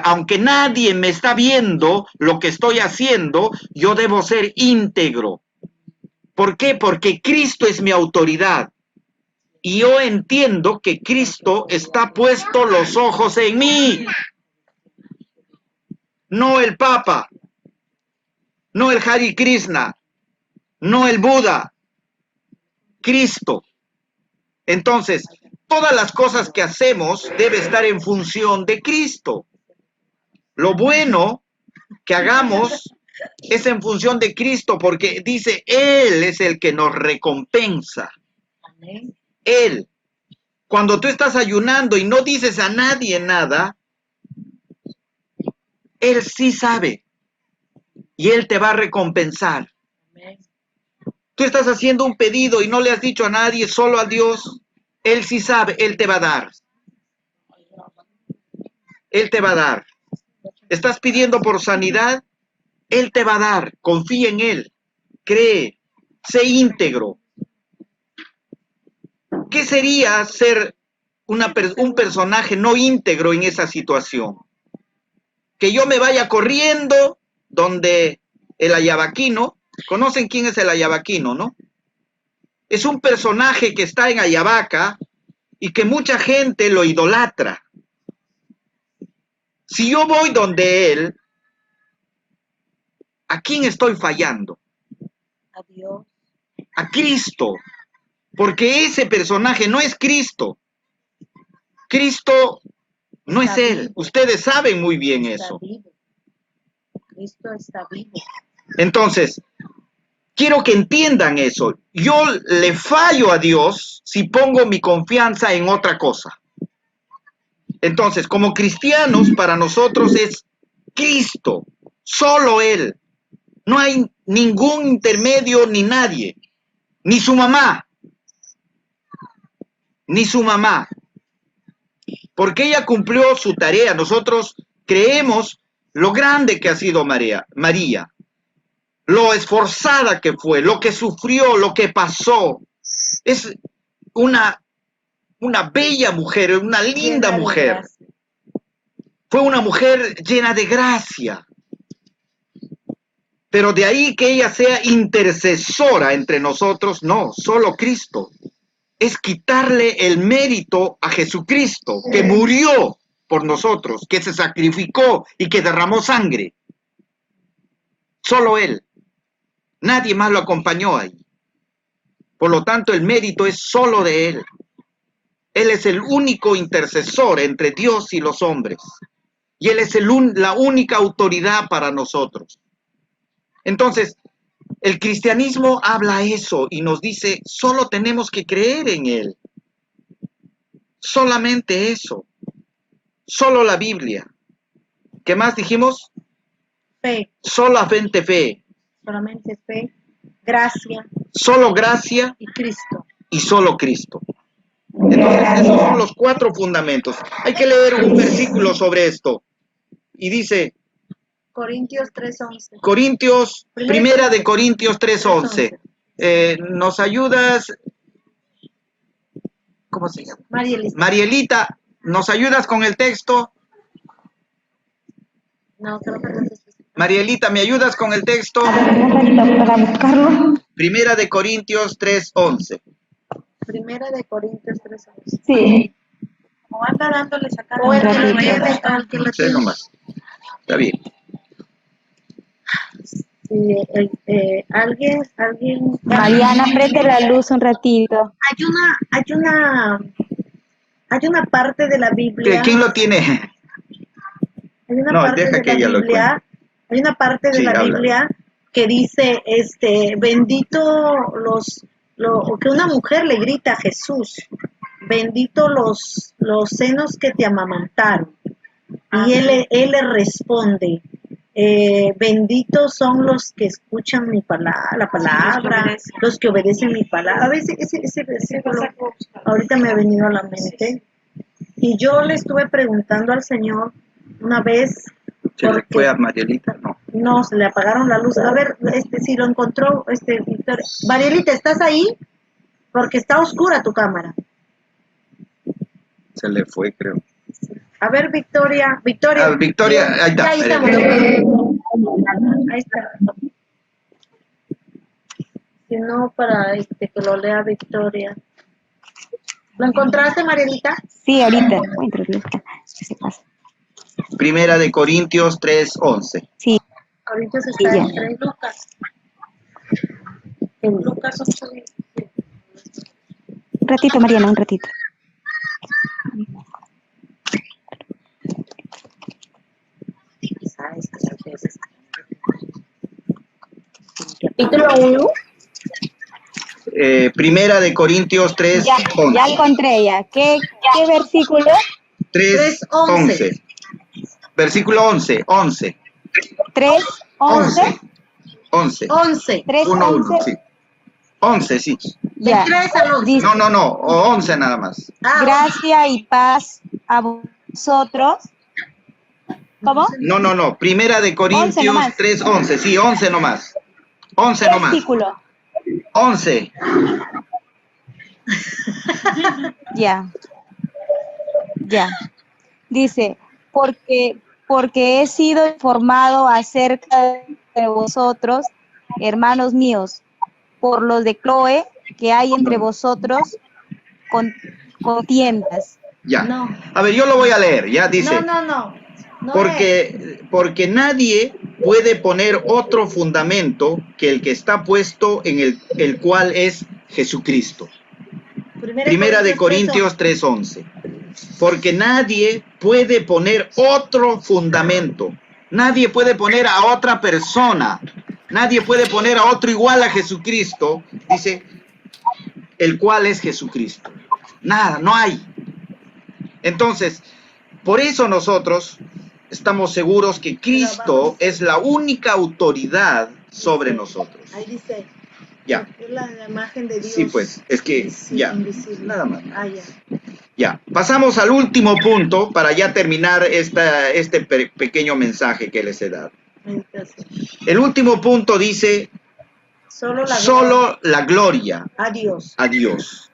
aunque nadie me está viendo lo que estoy haciendo, yo debo ser íntegro. ¿Por qué? Porque Cristo es mi autoridad. Y yo entiendo que Cristo está puesto los ojos en mí. No el Papa, no el Hare Krishna, no el Buda, Cristo. Entonces, todas las cosas que hacemos debe estar en función de Cristo. Lo bueno que hagamos es en función de Cristo, porque dice, Él es el que nos recompensa. Él. Cuando tú estás ayunando y no dices a nadie nada, Él sí sabe y Él te va a recompensar. Tú estás haciendo un pedido y no le has dicho a nadie, solo a Dios. Él sí sabe, Él te va a dar. Él te va a dar. ¿Estás pidiendo por sanidad? Él te va a dar. Confía en Él. Cree. Sé íntegro. ¿Qué sería ser un personaje no íntegro en esa situación? Que yo me vaya corriendo donde el ayabaquino. ¿Conocen quién es el ayabaquino, no? Es un personaje que está en Ayabaca y que mucha gente lo idolatra. Si yo voy donde él, ¿a quién estoy fallando? A Dios. A Cristo. Porque ese personaje no es Cristo. Cristo no es Él. Ustedes saben muy bien eso. Cristo está vivo. Entonces, quiero que entiendan eso. Yo le fallo a Dios si pongo mi confianza en otra cosa. Entonces, como cristianos, para nosotros es Cristo, solo Él. No hay ningún intermedio ni nadie, ni su mamá, ni su mamá. Porque ella cumplió su tarea. Nosotros creemos lo grande que ha sido María, lo esforzada que fue, lo que sufrió, lo que pasó. Es una bella mujer, una linda mujer. Fue una mujer llena de gracia. Pero de ahí que ella sea intercesora entre nosotros, no, solo Cristo. Es quitarle el mérito a Jesucristo, que murió por nosotros, que se sacrificó y que derramó sangre. Solo Él. Nadie más lo acompañó ahí. Por lo tanto, el mérito es solo de Él. Él es el único intercesor entre Dios y los hombres. Y Él es la única autoridad para nosotros. Entonces, el cristianismo habla eso y nos dice, solo tenemos que creer en Él. Solamente eso. Solo la Biblia. ¿Qué más dijimos? Fe. Solamente fe. Solamente fe, gracia. Solo gracia y Cristo. Y solo Cristo. Entonces, esos son los 4 fundamentos. Hay que leer un versículo sobre esto. Y dice, Corintios 3:11. Corintios, primera de Corintios 3:11. 3:11. ¿Nos ayudas? ¿Cómo se llama? Marielita. Marielita, ¿nos ayudas con el texto? No, creo que no es eso. Marielita, ¿me ayudas con el texto? A ver, un ratito para buscarlo. Primera de Corintios 3:11. Primera de Corintios 3:11. Sí. O anda dándole sacar. O el que lo tiene, al que lo Sí, tiene. nomás. Está bien. Sí, alguien. Mariana, prende la luz un ratito. Hay una parte de la Biblia. ¿Quién lo tiene? Hay una No, parte deja de que la ella lo Biblia. Hay una parte de Sí, la habla. Biblia que dice, bendito o que una mujer le grita a Jesús, bendito los senos que te amamantaron. Y él le responde, benditos son los que escuchan mi palabra, la palabra, los que obedecen mi palabra. A veces ese versículo ahorita me ha venido a la mente. Y yo le estuve preguntando al Señor una vez, ¿Se le porque fue a Marielita? No. no, se le apagaron la luz. A ver, si lo encontró, Victoria. Marielita, ¿estás ahí? Porque está oscura tu cámara. Se le fue, creo. A ver, Victoria. Victoria, ahí está. Ya, ahí estamos. espere. Ahí está. Si no, para que lo lea Victoria. ¿Lo encontraste, Marielita? Sí, ahorita. Uy, pero ¿qué se pasa? Primera de Corintios 3:11. Sí, Corintios sí, está ya. entre Lucas. En Lucas 8. Un ratito, Mariana, un ratito. Capítulo 1. Primera de Corintios 3:11. Ya encontré ya. ¿Qué versículo? 3:11. Versículo 11. 3, 11. 11. 11. 3, 1, 11. sí. 11, sí. Ya. 3 al 11. Dice, No, o 11 nada más. gracia y paz a vosotros. ¿Cómo? No. Primera de 11 Corintios nomás. 3:11. Sí, 11 nomás. 11 nomás. Versículo. 11. Ya. Dice, porque he sido informado acerca de vosotros, hermanos míos, por los de Chloe, que hay entre vosotros contiendas. Ya. No. A ver, yo lo voy a leer. Ya dice. No. Porque nadie puede poner otro fundamento que el que está puesto en el cual es Jesucristo. Primera de Corintios 3:11. Porque nadie puede poner otro fundamento. Nadie puede poner a otra persona. Nadie puede poner a otro igual a Jesucristo. Dice, el cual es Jesucristo. Nada, no hay. Entonces, por eso nosotros estamos seguros que Cristo es la única autoridad sobre nosotros. Ahí dice. Ya. Es la imagen de Dios. Sí, pues, es que ya. Invisible. Nada más. Ya. Ya, pasamos al último punto para ya terminar este pequeño mensaje que les he dado. Entonces, El último punto dice, solo la gloria a Dios. a Dios.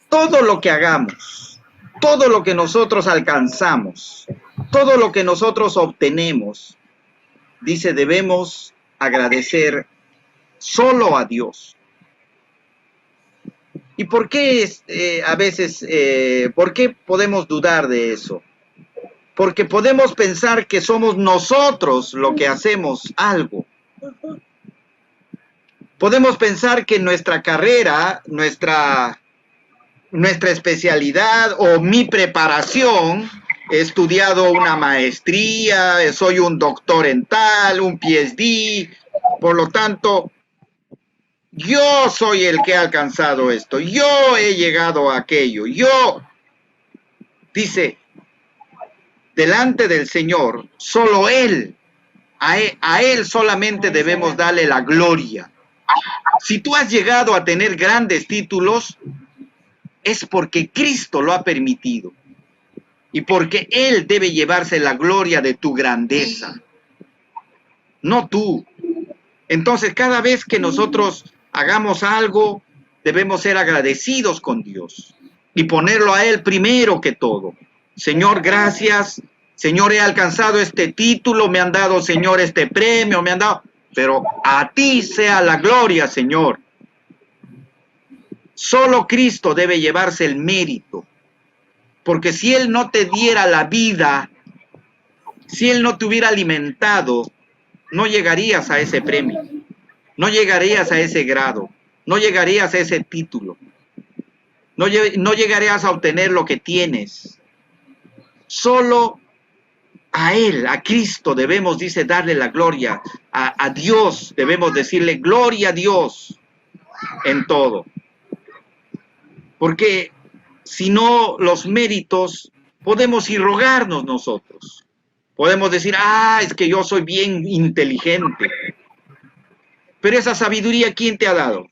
Todo lo que hagamos, todo lo que nosotros alcanzamos, todo lo que nosotros obtenemos, dice, debemos agradecer solo a Dios. ¿Y por qué a veces, por qué podemos dudar de eso? Porque podemos pensar que somos nosotros lo que hacemos algo. Podemos pensar que nuestra carrera, nuestra especialidad o mi preparación, he estudiado una maestría, soy un doctor en tal, un PhD, por lo tanto, yo soy el que ha alcanzado esto, yo he llegado a aquello, dice, delante del Señor, solo Él, a Él solamente debemos darle la gloria. Si tú has llegado a tener grandes títulos, es porque Cristo lo ha permitido. y porque Él debe llevarse la gloria de tu grandeza, no tú. Entonces, cada vez que nosotros hagamos algo, debemos ser agradecidos con Dios y ponerlo a Él primero que todo. Señor, gracias. Señor, he alcanzado este título, me han dado, Señor, este premio, me han dado... Pero a ti sea la gloria, Señor. Solo Cristo debe llevarse el mérito. Porque si Él no te diera la vida, si Él no te hubiera alimentado, no llegarías a ese premio. No llegarías a ese grado. No llegarías a ese título. No llegarías a obtener lo que tienes. Solo a Él, a Cristo, debemos, dice, darle la gloria. A Dios debemos decirle gloria a Dios en todo. Porque si no, los méritos podemos irrogarnos nosotros. Podemos decir, es que yo soy bien inteligente. Pero esa sabiduría, ¿quién te ha dado?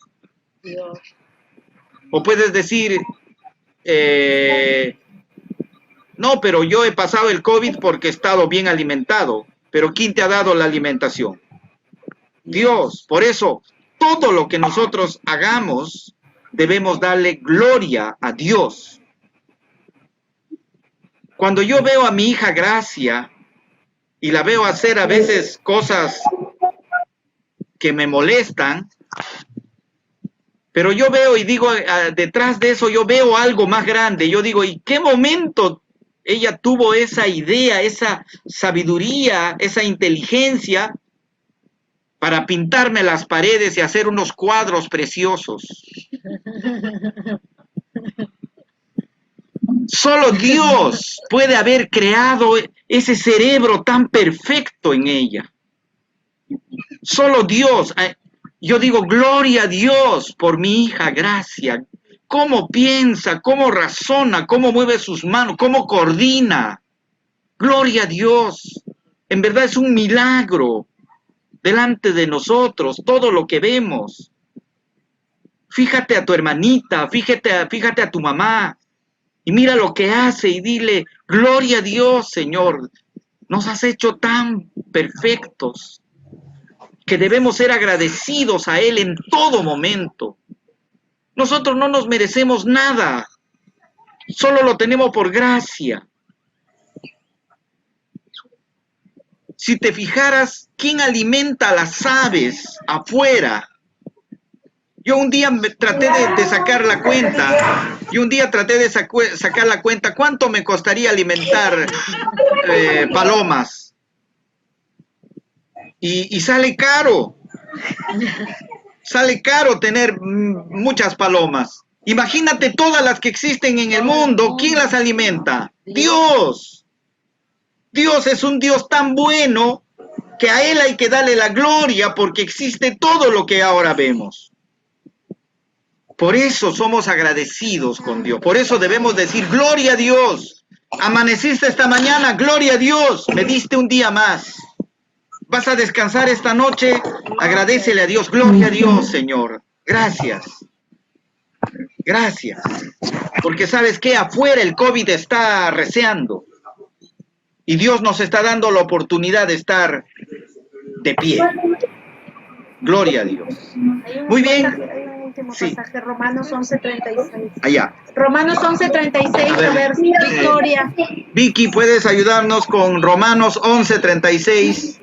Dios. O puedes decir, no, pero yo he pasado el COVID porque he estado bien alimentado. Pero ¿quién te ha dado la alimentación? Dios. Por eso, todo lo que nosotros hagamos, debemos darle gloria a Dios. Cuando yo veo a mi hija Gracia y la veo hacer a veces cosas que me molestan, pero yo veo y digo, detrás de eso yo veo algo más grande. Yo digo, ¿y qué momento ella tuvo esa idea, esa sabiduría, esa inteligencia para pintarme las paredes y hacer unos cuadros preciosos? Solo Dios puede haber creado ese cerebro tan perfecto en ella. Solo Dios. Yo digo, gloria a Dios por mi hija Gracia. Cómo piensa, cómo razona, cómo mueve sus manos, cómo coordina. Gloria a Dios. En verdad es un milagro delante de nosotros, todo lo que vemos. Fíjate a tu hermanita, fíjate a tu mamá. Y mira lo que hace y dile, gloria a Dios, Señor. Nos has hecho tan perfectos que debemos ser agradecidos a Él en todo momento. Nosotros no nos merecemos nada, solo lo tenemos por gracia. Si te fijaras, ¿quién alimenta a las aves afuera? Yo un día traté de sacar la cuenta, sacar la cuenta, ¿cuánto me costaría alimentar palomas? Y sale caro. Sale caro tener muchas palomas. Imagínate todas las que existen en el mundo. ¿Quién las alimenta? Dios. Dios es un Dios tan bueno que a Él hay que darle la gloria porque existe todo lo que ahora vemos. Por eso somos agradecidos con Dios. Por eso debemos decir, gloria a Dios. Amaneciste esta mañana, gloria a Dios. Me diste un día más. Vas a descansar esta noche, agradécele a Dios, gloria a Dios, Señor. Gracias. Gracias. Porque sabes que afuera el COVID está arreciando. Y Dios nos está dando la oportunidad de estar de pie. Gloria a Dios. Muy bien. Hay un último pasaje, Romanos 11:36. Allá. Romanos 11:36, a ver, Victoria. Vicky, ¿puedes ayudarnos con Romanos 11:36?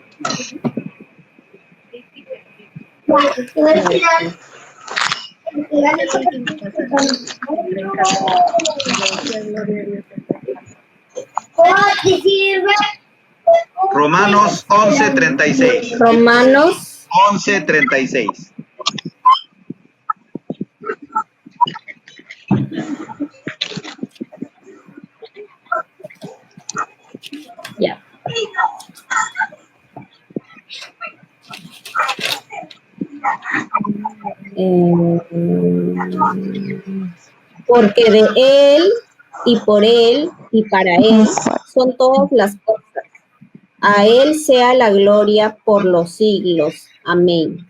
Romanos 11:36. Romanos 11:36. ya. Porque de Él y por Él y para Él son todas las cosas. A Él sea la gloria por los siglos. Amén.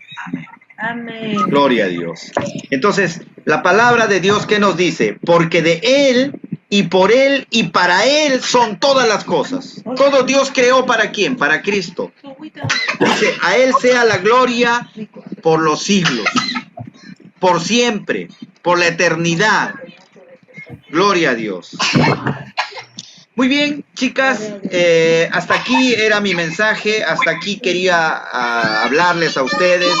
Amén. Gloria a Dios. Entonces, la palabra de Dios, ¿qué nos dice? Porque de Él y por Él y para Él son todas las cosas. Todo Dios creó ¿para quién? Para Cristo. Dice, a Él sea la gloria por los siglos, por siempre, por la eternidad. Gloria a Dios. Muy bien, chicas, hasta aquí era mi mensaje, hasta aquí quería hablarles a ustedes,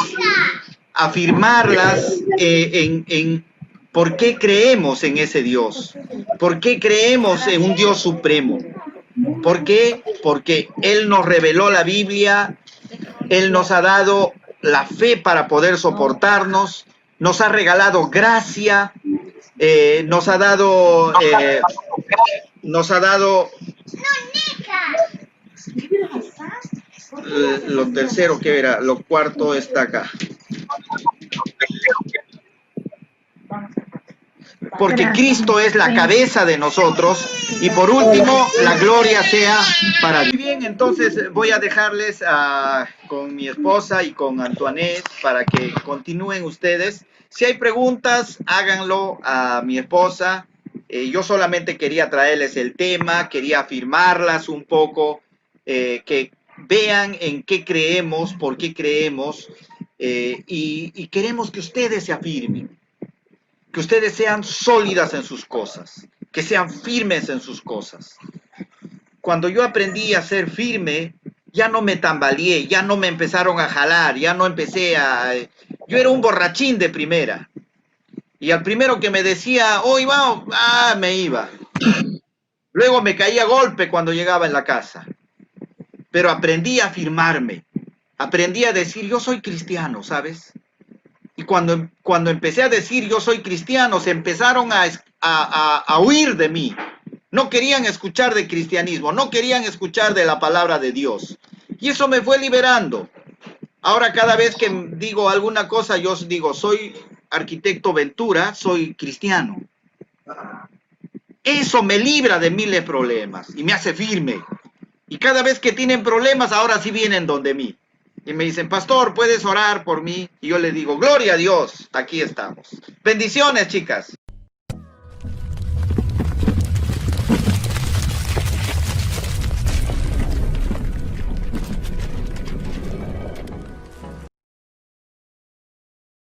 afirmarlas en por qué creemos en ese Dios, por qué creemos en un Dios supremo. ¿Por qué? Porque Él nos reveló la Biblia, Él nos ha dado la fe para poder soportarnos, nos ha regalado gracia, nos ha dado lo tercero que era, lo cuarto está acá. Porque Cristo es la cabeza de nosotros y por último la gloria sea para Dios. Muy bien, entonces voy a dejarles con mi esposa y con Antoinette para que continúen ustedes. Si hay preguntas, háganlo a mi esposa. Yo solamente quería traerles el tema, quería afirmarlas un poco, que vean en qué creemos, por qué creemos, y queremos que ustedes se afirmen, que ustedes sean sólidas en sus cosas, que sean firmes en sus cosas. Cuando yo aprendí a ser firme, ya no me tambaleé, ya no me empezaron a jalar, ya no empecé a... Yo era un borrachín de primera. Y al primero que me decía, hoy vamos, me iba. Luego me caía a golpe cuando llegaba en la casa. Pero aprendí a afirmarme, aprendí a decir, yo soy cristiano, ¿sabes? Y cuando empecé a decir yo soy cristiano, se empezaron a huir de mí. No querían escuchar de cristianismo, no querían escuchar de la palabra de Dios. Y eso me fue liberando. Ahora cada vez que digo alguna cosa, yo digo, soy arquitecto Ventura, soy cristiano. Eso me libra de miles de problemas y me hace firme. Y cada vez que tienen problemas, ahora sí vienen donde mí. Y me dicen, pastor, ¿puedes orar por mí? Y yo le digo, gloria a Dios, aquí estamos. Bendiciones, chicas.